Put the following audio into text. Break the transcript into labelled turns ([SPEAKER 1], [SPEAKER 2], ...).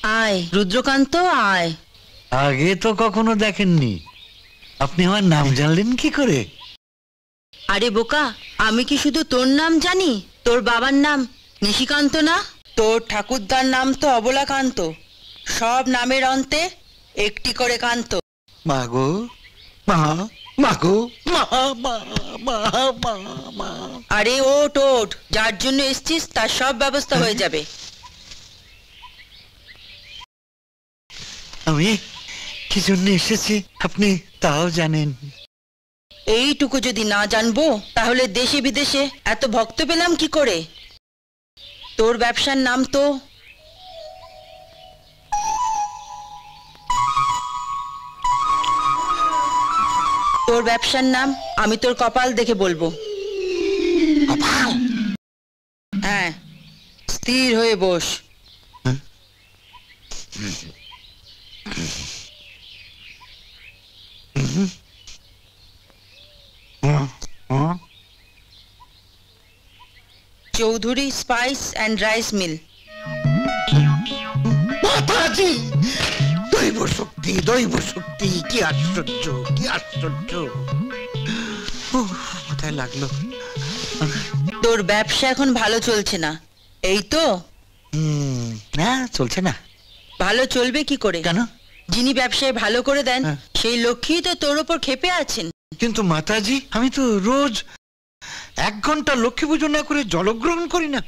[SPEAKER 1] আয় রুদ্রকান্ত আয়।
[SPEAKER 2] আগে তো কখনো দেখেননি, আপনি আমার নাম জানলেন কি করে?
[SPEAKER 1] আরে বোকা, আমি কি শুধু তোর নাম জানি? তোর বাবার নাম নিশিকান্ত না? তোর ঠাকুরদার নাম তো অবলাকান্ত। সব নামের অন্তে একটি করে কান্ত।
[SPEAKER 2] মা গো মা, মা গো মা, মা মা মা মা।
[SPEAKER 1] আরে ওঠ ওঠ, যার জন্য এসছিস তার সব ব্যবস্থা হয়ে যাবে।
[SPEAKER 2] আমি কি জন্য এসেছি আপনি তাও জানেন?
[SPEAKER 1] এইটুকু যদি না জানবো তাহলে দেশে বিদেশে এত ভক্ত পেলাম কি করে? তোর ব্যবসার নাম তো তোর ব্যবসার নাম আমি তোর কপাল দেখে বলবো। হ্যাঁ, স্থির হয়ে boss. Chowdhury spice and rice mill.
[SPEAKER 2] মাতাজি, দৈব শক্তি, দৈব শক্তি, কি আশ্চর্য, কি আশ্চর্য। কোথায় লাগলো?
[SPEAKER 1] তোর ব্যবসা এখন ভালো চলছে না, এই তো?
[SPEAKER 2] না, চলছে না।
[SPEAKER 1] ভালো চলবে কি করে?
[SPEAKER 2] কেন?
[SPEAKER 1] যিনি ব্যবসায় ভালো করে দেন সেই লক্ষ্মী তো তোর উপর ক্ষেপে আছেন।
[SPEAKER 2] কিন্তু মাতাজি, আমি তো রোজ 1 ঘন্টা লক্ষ্মী পুজো না করে জলগ্রহণ করি না।